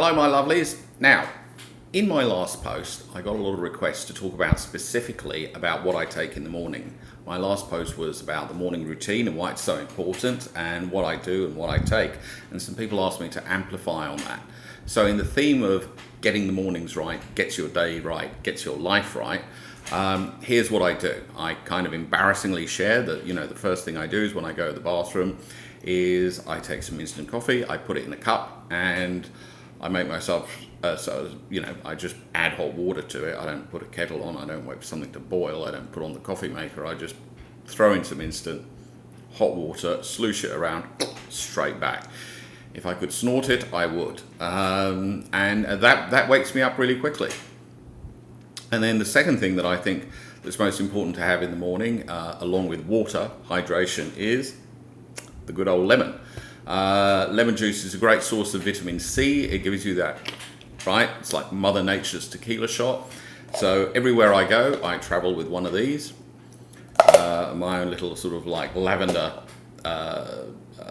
Hello, my lovelies. Now, in my last post, I got a lot of requests to talk about specifically about what I take in the morning. My last post was about the morning routine and why it's so important and what I do and what I take. And some people asked me to amplify on that. So in the theme of getting the mornings right, gets your day right, gets your life right, here's what I do. I kind of embarrassingly share that, the first thing I do is when I go to the bathroom is I take some instant coffee, I put it in a cup, and I make myself, I just add hot water to it. I don't put a kettle on, I don't wait for something to boil, I don't put on the coffee maker, I just throw in some instant hot water, sloosh it around, straight back. If I could snort it, I would. And that wakes me up really quickly. And then the second thing that I think that's most important to have in the morning, along with water, hydration, is the good old lemon. Lemon juice is a great source of vitamin C. It gives you that, right? It's like Mother Nature's tequila shot. So everywhere I go, I travel with one of these. My own little sort of like lavender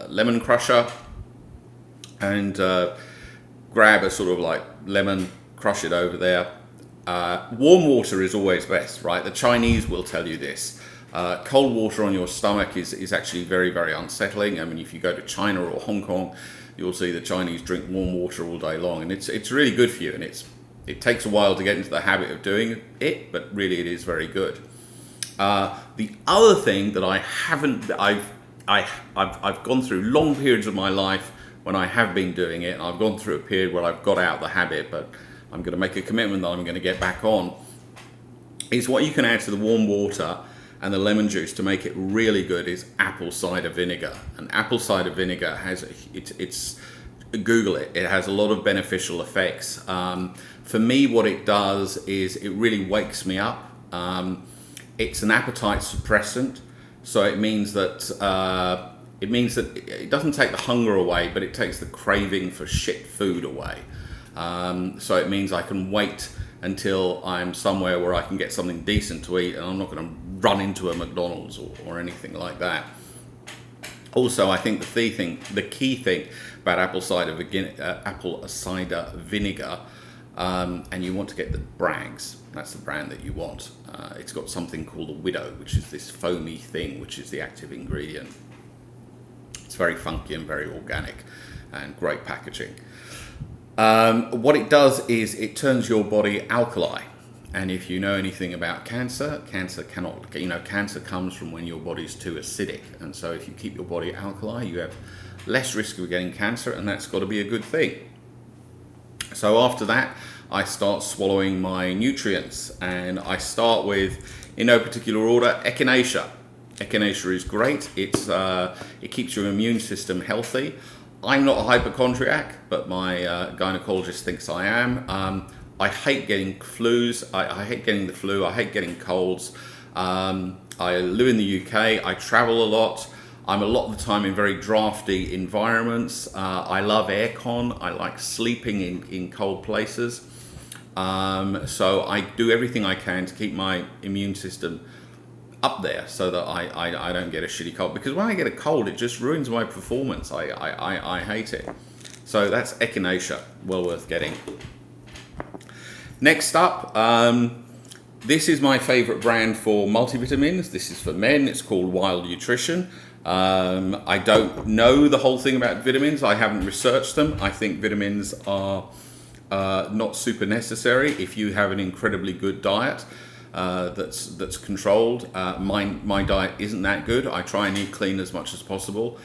lemon crusher. And grab a sort of like lemon, crush it over there. Warm water is always best, right? The Chinese will tell you this. Cold water on your stomach is actually very, very unsettling. I mean, if you go to China or Hong Kong, you'll see the Chinese drink warm water all day long, and it's really good for you. And it takes a while to get into the habit of doing it, but really it is very good. The other thing that I've gone through long periods of my life when I have been doing it, and I've gone through a period where I've got out the habit, but I'm going to make a commitment that I'm going to get back on, is what you can add to the warm water and the lemon juice to make it really good is apple cider vinegar. And apple cider vinegar has, Google it, it has a lot of beneficial effects. For me, what it does is it really wakes me up. It's an appetite suppressant, so it means that it doesn't take the hunger away, but it takes the craving for shit food away. So it means I can wait until I'm somewhere where I can get something decent to eat, and I'm not going to run into a McDonald's or anything like that. Also, I think the key thing about apple cider vinegar, and you want to get the Bragg's. That's the brand that you want. It's got something called a Widow, which is this foamy thing, which is the active ingredient. It's very funky and very organic, and great packaging. What it does is it turns your body alkali. And if you know anything about cancer comes from when your body's too acidic. And so if you keep your body alkali, you have less risk of getting cancer, and that's got to be a good thing. So after that, I start swallowing my nutrients, and I start with, in no particular order, echinacea. Echinacea is great. It keeps your immune system healthy. I'm not a hypochondriac, but my gynecologist thinks I am. I hate getting flus. I hate getting the flu. I hate getting colds. I live in the UK. I travel a lot. I'm a lot of the time in very drafty environments. I love aircon. I like sleeping in cold places. So I do everything I can to keep my immune system up there so that I don't get a shitty cold. Because when I get a cold, it just ruins my performance. I hate it. So that's echinacea. Well worth getting. Next up, this is my favorite brand for multivitamins. This is for men. It's called Wild Nutrition. I don't know the whole thing about vitamins. I haven't researched them. I think vitamins are not super necessary if you have an incredibly good diet that's controlled. My diet isn't that good. I try and eat clean as much as possible.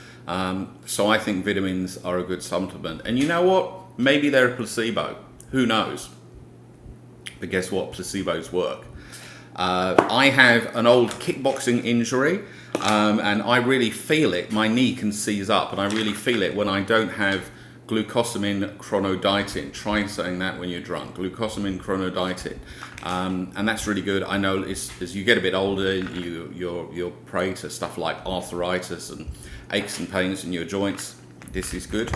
So I think vitamins are a good supplement. And you know what? Maybe they're a placebo. Who knows? But guess what? Placebos work. I have an old kickboxing injury, and I really feel it. My knee can seize up, and I really feel it when I don't have glucosamine chronodietine. Try saying that when you're drunk. Glucosamine chronodietine, and that's really good. I know as you get a bit older, you're prey to stuff like arthritis and aches and pains in your joints. This is good.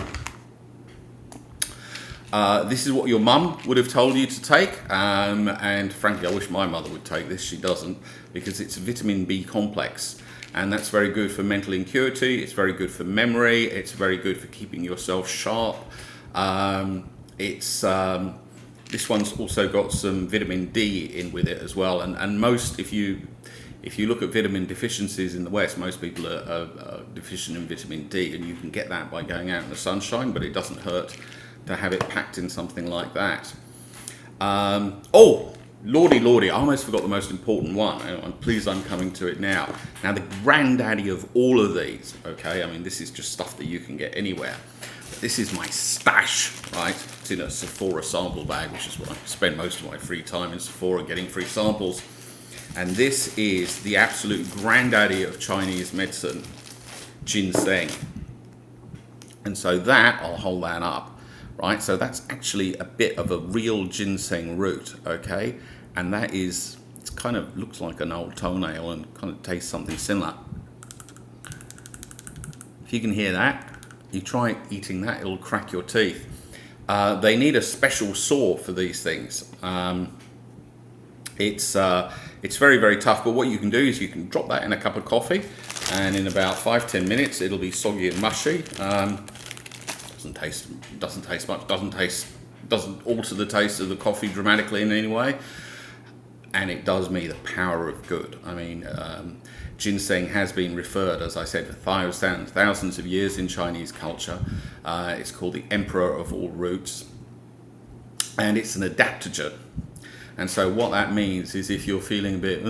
This is what your mum would have told you to take, and frankly I wish my mother would take this. She doesn't, because it's a vitamin B complex, and that's very good for mental acuity, it's very good for memory, it's very good for keeping yourself sharp, It's this one's also got some vitamin D in with it as well, and most if you look at vitamin deficiencies in the West, most people are deficient in vitamin D, and you can get that by going out in the sunshine, but it doesn't hurt to have it packed in something like that. Oh, lordy, I almost forgot the most important one. I'm pleased I'm coming to it now. Now, the granddaddy of all of these, okay, I mean, this is just stuff that you can get anywhere. But this is my stash, right? It's in a Sephora sample bag, which is what I spend most of my free time in Sephora getting free samples. And this is the absolute granddaddy of Chinese medicine, ginseng. And so that, I'll hold that up, right? So that's actually a bit of a real ginseng root, okay? And that is, it kind of looks like an old toenail and kind of tastes something similar. If you can hear that, you try eating that, it'll crack your teeth. They need a special saw for these things. It's very, very tough, but what you can do is you can drop that in a cup of coffee, and in about 5-10 minutes it'll be soggy and mushy. Doesn't taste much, doesn't alter the taste of the coffee dramatically in any way, and it does me the power of good. I mean, ginseng has been referred, as I said, for thousands of years in Chinese culture. It's called the emperor of all roots, and it's an adaptogen. And so what that means is if you're feeling a bit,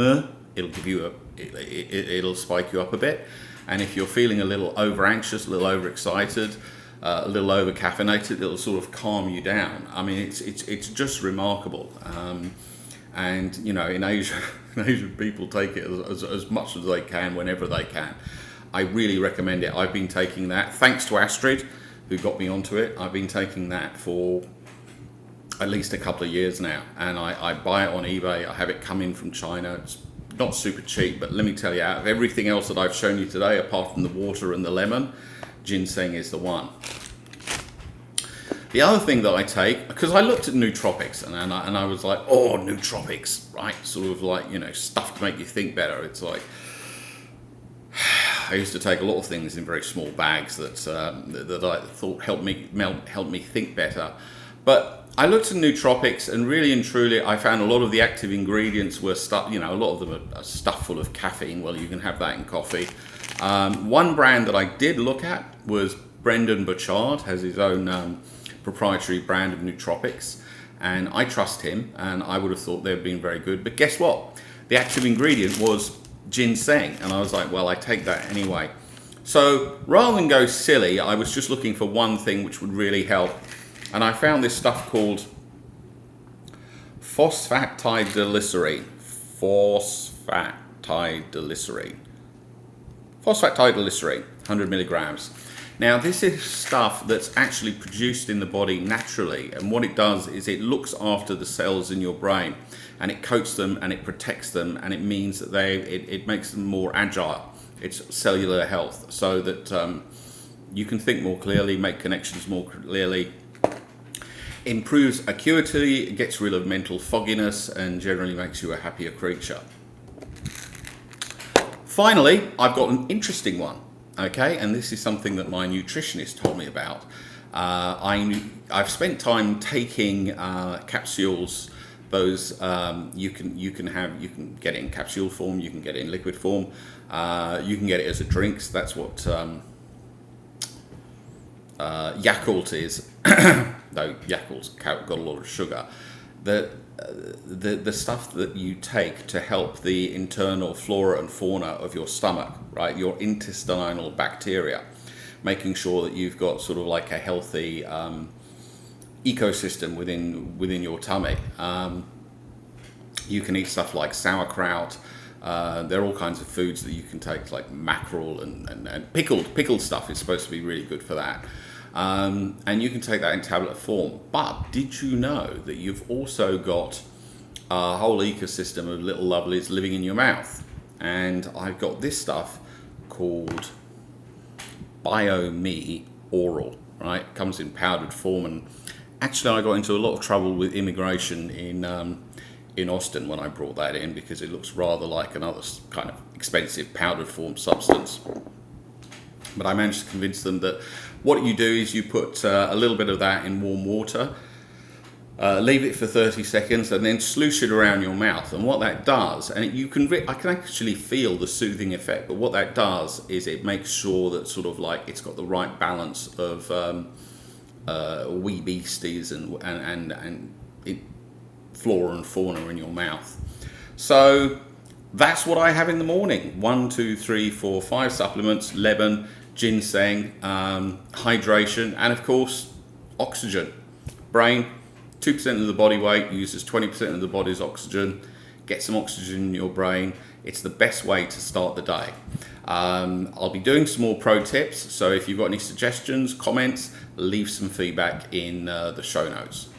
it'll give you it'll spike you up a bit. And if you're feeling a little over anxious, a little over excited, a little over caffeinated, it'll sort of calm you down. I mean, it's just remarkable. And you know, in Asia, people take it as much as they can, whenever they can. I really recommend it. I've been taking that, thanks to Astrid, who got me onto it. I've been taking that for at least a couple of years now, and I buy it on eBay. I have it come in from China. It's not super cheap, but let me tell you, out of everything else that I've shown you today, apart from the water and the lemon, ginseng is the one. The other thing that I take, because I looked at nootropics and I was like, oh, nootropics, right? Sort of like, you know, stuff to make you think better. It's like, I used to take a lot of things in very small bags that I thought helped me think better. But I looked at nootropics, and really and truly, I found a lot of the active ingredients were stuff. You know, a lot of them are stuff full of caffeine. Well, you can have that in coffee. One brand that I did look at was Brendan Burchard, has his own proprietary brand of nootropics, and I trust him, and I would have thought they'd been very good. But guess what? The active ingredient was ginseng, and I was like, well, I take that anyway. So rather than go silly, I was just looking for one thing which would really help. And I found this stuff called phosphatidylglycerine. Phosphatidylglycerine, 100 milligrams. Now, this is stuff that's actually produced in the body naturally, and what it does is it looks after the cells in your brain, and it coats them and it protects them, and it means that it makes them more agile. It's cellular health, so that you can think more clearly, make connections more clearly. Improves acuity, gets rid of mental fogginess, and generally makes you a happier creature. Finally, I've got an interesting one, okay? And this is something that my nutritionist told me about. I've spent time taking capsules. Those you can get it in capsule form, you can get it in liquid form, you can get it as a drink. So that's what Yakult is. Though Yakult's got a lot of sugar. The stuff that you take to help the internal flora and fauna of your stomach, right? Your intestinal bacteria, making sure that you've got sort of like a healthy ecosystem within your tummy. You can eat stuff like sauerkraut. There are all kinds of foods that you can take, like mackerel and pickled stuff is supposed to be really good for that. And you can take that in tablet form. But did you know that you've also got a whole ecosystem of little lovelies living in your mouth? And I've got this stuff called BioMe Oral, right? It comes in powdered form, and actually I got into a lot of trouble with immigration in Austin when I brought that in, because it looks rather like another kind of expensive powdered form substance. But I managed to convince them that what you do is you put a little bit of that in warm water, Leave it for 30 seconds and then sluice it around your mouth. And what that does, and I can actually feel the soothing effect, but what that does is it makes sure that sort of like it's got the right balance of wee beasties and flora and fauna in your mouth. So that's what I have in the morning. 1, 2, 3, 4, 5 supplements: lemon, ginseng, hydration, and of course oxygen. Brain, 2% of the body weight uses 20% of the body's oxygen. Get some oxygen in your brain. It's the best way to start the day. I'll be doing some more pro tips, so if you've got any suggestions, comments, leave some feedback in the show notes.